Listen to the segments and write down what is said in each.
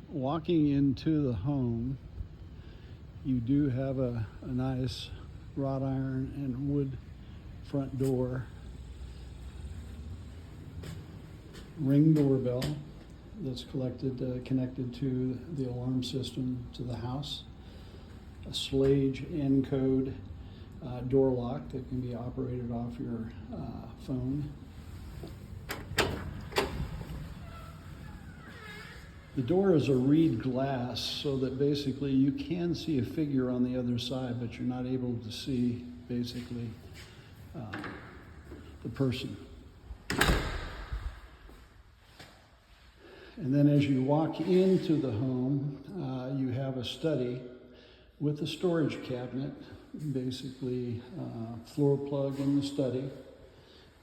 Walking into the home, you do have a nice wrought iron and wood front door, ring doorbell that's connected to the alarm system to the house, a Slage N-code door lock that can be operated off your phone. The door is a reed glass, so that basically you can see a figure on the other side, but you're not able to see basically the person. And then as you walk into the home, you have a study with a storage cabinet, basically floor plug in the study,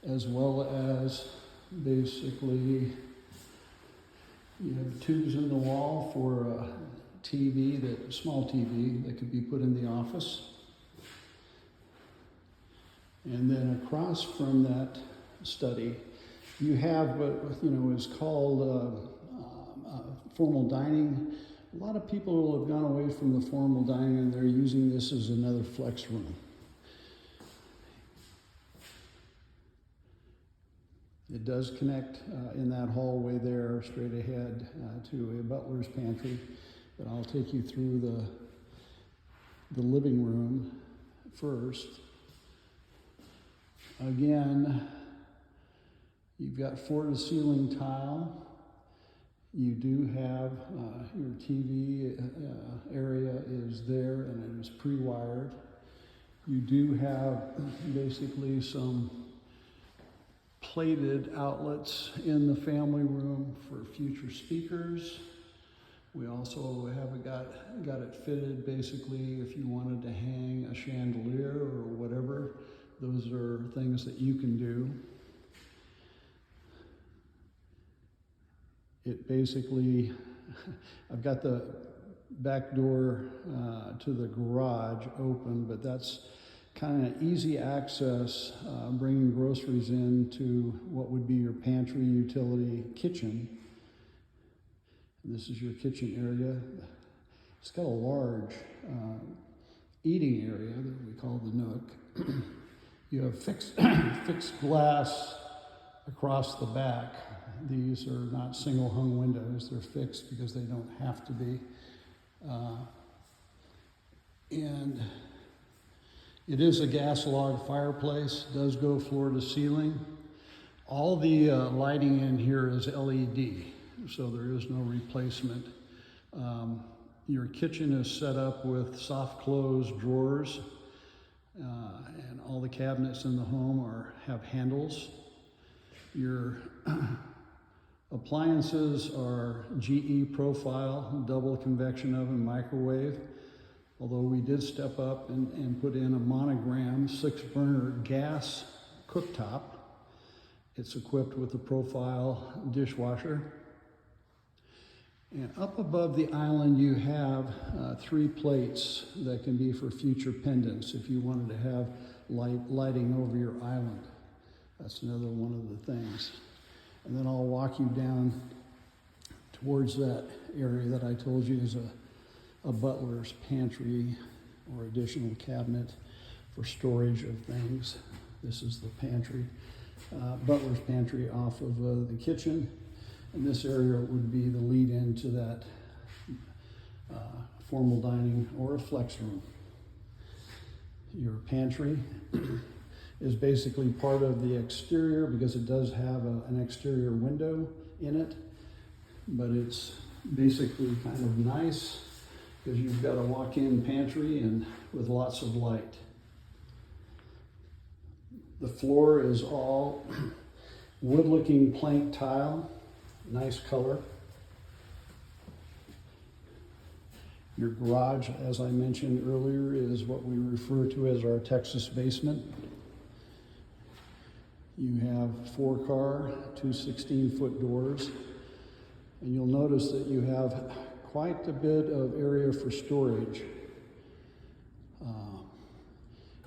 as well as basically you have tubes in the wall for a TV, small TV that could be put in the office. And then across from that study, you have what is called formal dining. A lot of people have gone away from the formal dining and they're using this as another flex room. It does connect in that hallway there straight ahead to a butler's pantry, but I'll take you through the living room first. Again, you've got floor-to-ceiling tile. You do have your TV area is there and it is pre-wired. You do have basically some plated outlets in the family room for future speakers. We also have got it fitted basically if you wanted to hang a chandelier or whatever. Those are things that you can do. It basically, I've got the back door to the garage open, but that's kind of easy access, bringing groceries into what would be your pantry, utility, kitchen. This is your kitchen area. It's got a large eating area that we call the nook. You have fixed glass across the back. These are not single hung windows, they're fixed because they don't have to be. And it is a gas log fireplace, does go floor to ceiling. All the lighting in here is LED, so there is no replacement. Your kitchen is set up with soft close drawers, and all the cabinets in the home have handles. Your appliances are GE profile, double convection oven, microwave. Although we did step up and put in a monogram 6-burner gas cooktop. It's equipped with a profile dishwasher. And up above the island you have 3 plates that can be for future pendants if you wanted to have lighting over your island. That's another one of the things. And then I'll walk you down towards that area that I told you is a butler's pantry or additional cabinet for storage of things. This is the pantry, butler's pantry off of the kitchen. And this area would be the lead into that formal dining or a flex room. Your pantry is basically part of the exterior because it does have an exterior window in it, but it's basically kind of nice because you've got a walk-in pantry and with lots of light. The floor is all wood-looking plank tile, nice color. Your garage, as I mentioned earlier, is what we refer to as our Texas basement. You have 4-car, 2 16-foot doors, and you'll notice that you have quite a bit of area for storage.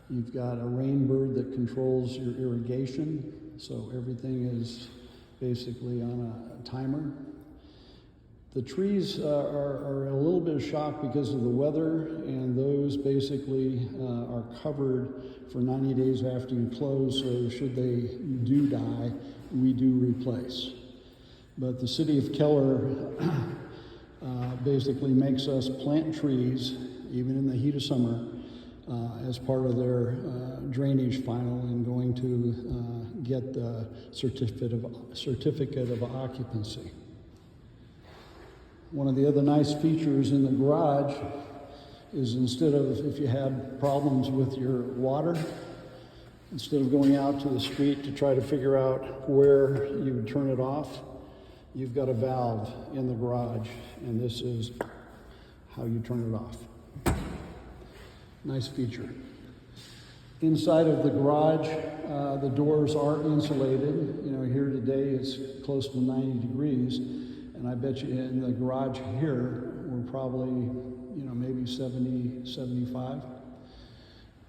You've got a rainbird that controls your irrigation, so everything is basically on a timer. The trees are a little bit of shock because of the weather, and those basically are covered for 90 days after you close, so should they do die, we do replace. But the city of Keller basically makes us plant trees, even in the heat of summer, as part of their drainage final and going to get the certificate of occupancy. One of the other nice features in the garage is instead of, if you had problems with your water, instead of going out to the street to try to figure out where you would turn it off, you've got a valve in the garage, and this is how you turn it off. Nice feature. Inside of the garage, the doors are insulated. You know, here today it's close to 90 degrees, and I bet you in the garage here, we're probably, you know, maybe 70, 75.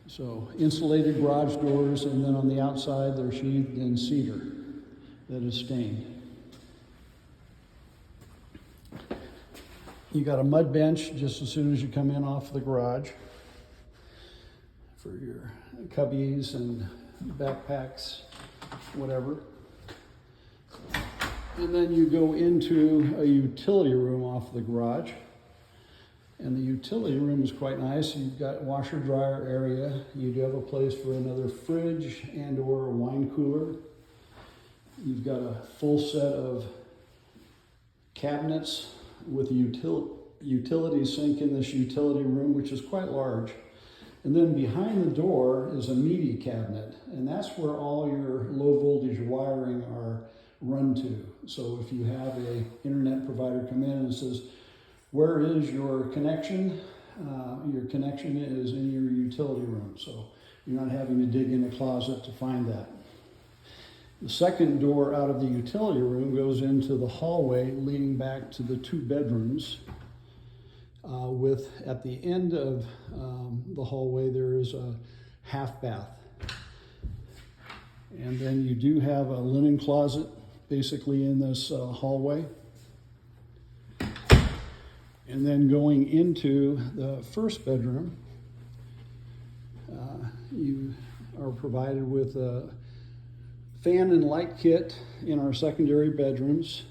So insulated garage doors, and then on the outside they're sheathed in cedar that is stained. You got a mud bench just as soon as you come in off the garage for your cubbies and backpacks, whatever. And then you go into a utility room off the garage. And the utility room is quite nice. You've got washer dryer area. You do have a place for another fridge and or a wine cooler. You've got a full set of cabinets with a utility sink in this utility room, which is quite large. And then behind the door is a media cabinet, and that's where all your low voltage wiring are run to. So if you have a internet provider come in and says, where is your connection? Your connection is in your utility room, so you're not having to dig in a closet to find that. The second door out of the utility room goes into the hallway leading back to the 2 bedrooms. With at the end of the hallway there is a half bath. And then you do have a linen closet basically in this hallway. And then going into the first bedroom, you are provided with a fan and light kit in our secondary bedrooms.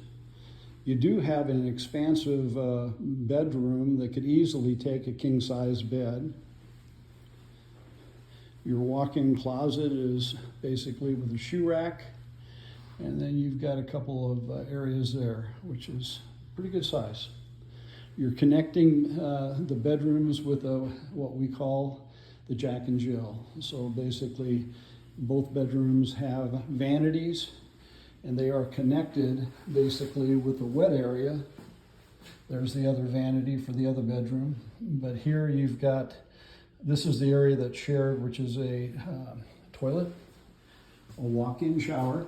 You do have an expansive bedroom that could easily take a king-size bed. Your walk-in closet is basically with a shoe rack, and then you've got a couple of areas there, which is pretty good size. You're connecting the bedrooms with what we call the Jack and Jill. So basically, both bedrooms have vanities, and they are connected basically with the wet area. There's the other vanity for the other bedroom. But here you've got, this is the area that's shared, which is a toilet, a walk-in shower.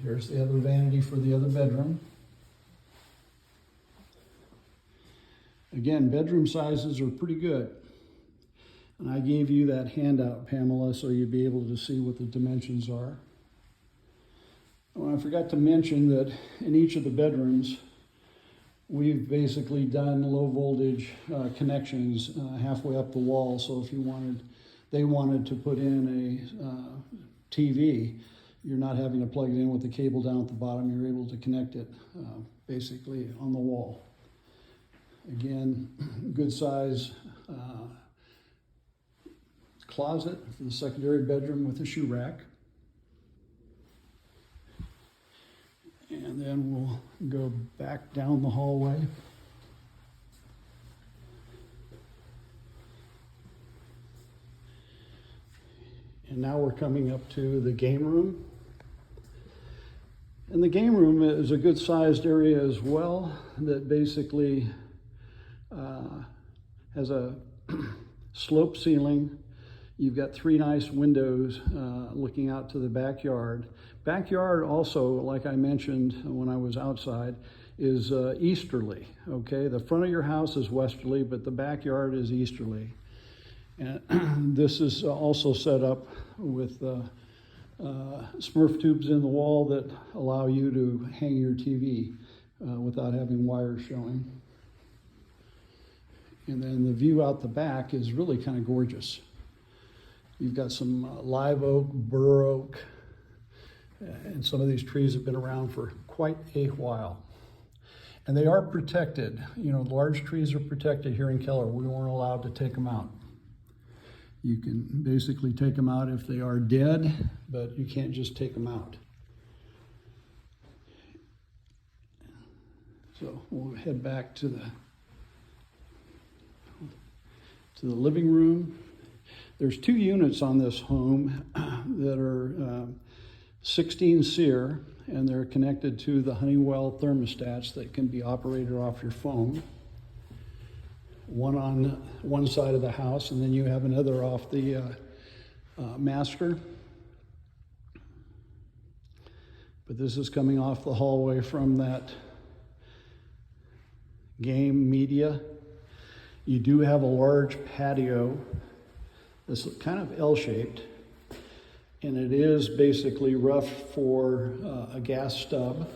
Here's the other vanity for the other bedroom. Again, bedroom sizes are pretty good. And I gave you that handout, Pamela, so you'd be able to see what the dimensions are. Oh, I forgot to mention that in each of the bedrooms, we've basically done low voltage connections halfway up the wall. So if they wanted to put in a TV, you're not having to plug it in with the cable down at the bottom. You're able to connect it basically on the wall. Again, good size closet for the secondary bedroom with a shoe rack. And then we'll go back down the hallway. And now we're coming up to the game room. And the game room is a good sized area as well, that basically has a slope ceiling. You've got 3 nice windows looking out to the backyard. Backyard also, like I mentioned when I was outside, is easterly, okay? The front of your house is westerly, but the backyard is easterly. And this is also set up with Smurf tubes in the wall that allow you to hang your TV without having wires showing. And then the view out the back is really kind of gorgeous. You've got some live oak, bur oak, and some of these trees have been around for quite a while. And they are protected. You know, large trees are protected here in Keller. We weren't allowed to take them out. You can basically take them out if they are dead, but you can't just take them out. So we'll head back to the living room. There's 2 units on this home that are 16 SEER, and they're connected to the Honeywell thermostats that can be operated off your phone. One on one side of the house, and then you have another off the master. But this is coming off the hallway from that game media. You do have a large patio. This is kind of L-shaped, and it is basically rough for a gas stub.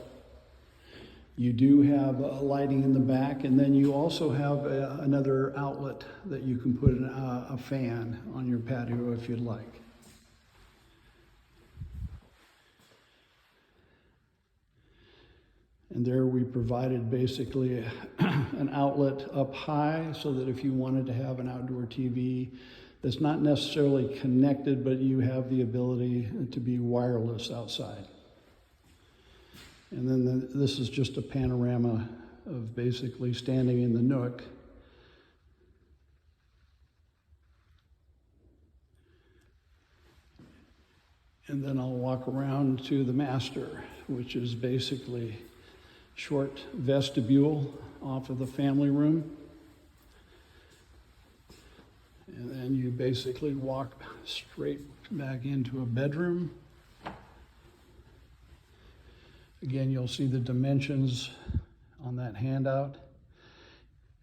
You do have lighting in the back, and then you also have another outlet that you can put a fan on your patio if you'd like. And there we provided basically an outlet up high so that if you wanted to have an outdoor TV that's not necessarily connected, but you have the ability to be wireless outside. And then this is just a panorama of basically standing in the nook. And then I'll walk around to the master, which is basically short vestibule off of the family room. And then you basically walk straight back into a bedroom. Again, you'll see the dimensions on that handout.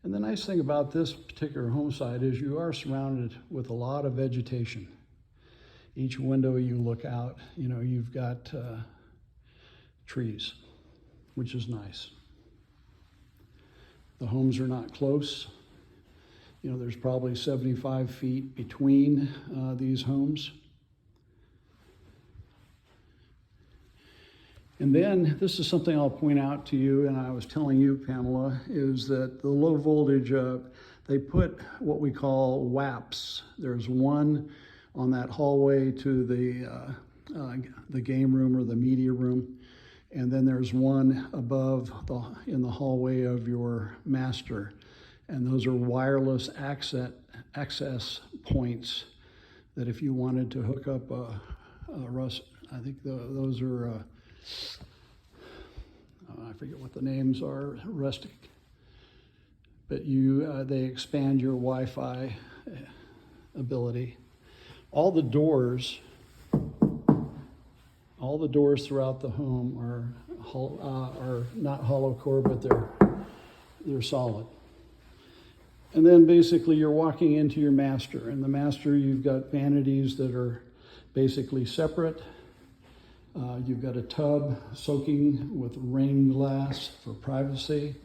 And the nice thing about this particular home site is you are surrounded with a lot of vegetation. Each window you look out, you know, you've got trees, which is nice. The homes are not close. You know, there's probably 75 feet between these homes. And then this is something I'll point out to you, and I was telling you, Pamela, is that the low voltage, they put what we call WAPs. There's one on that hallway to the game room or the media room, and then there's one above in the hallway of your master. And those are wireless access points that if you wanted to hook up I think those are, I forget what the names are, rustic. But they expand your Wi-Fi ability. All the doors throughout the home are not hollow core, but they're solid. And then basically you're walking into your master. In the master, you've got vanities that are basically separate. You've got a tub soaking with rain glass for privacy.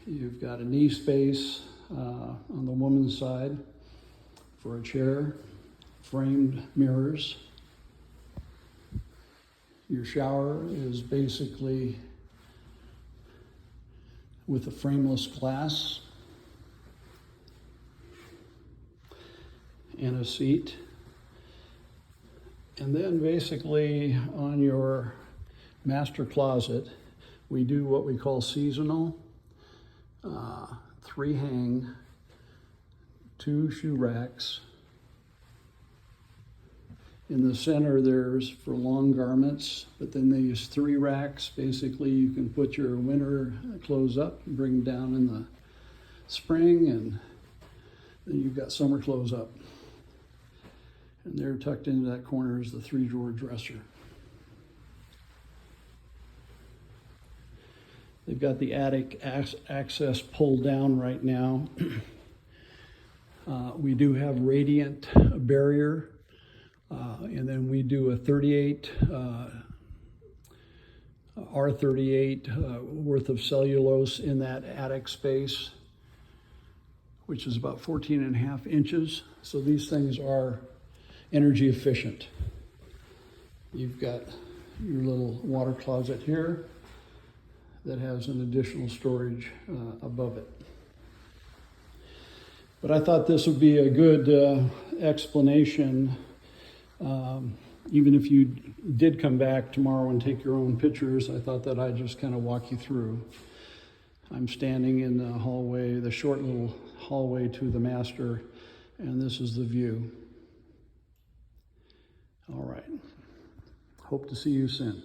You've got a knee space on the woman's side for a chair, framed mirrors. Your shower is basically with a frameless glass and a seat. And then basically on your master closet, we do what we call seasonal, 3 hang, 2 shoe racks. In the center there's for long garments, but then they use 3 racks. Basically you can put your winter clothes up and bring them down in the spring, and then you've got summer clothes up. And there tucked into that corner is the 3-drawer dresser. They've got the attic access pulled down right now. We do have radiant barrier And then we do a 38, R38 worth of cellulose in that attic space, which is about 14.5 inches. So these things are energy efficient. You've got your little water closet here that has an additional storage above it. But I thought this would be a good explanation. Even if you did come back tomorrow and take your own pictures, I thought that I'd just kind of walk you through. I'm standing in the hallway, the short little hallway to the master, and this is the view. All right. Hope to see you soon.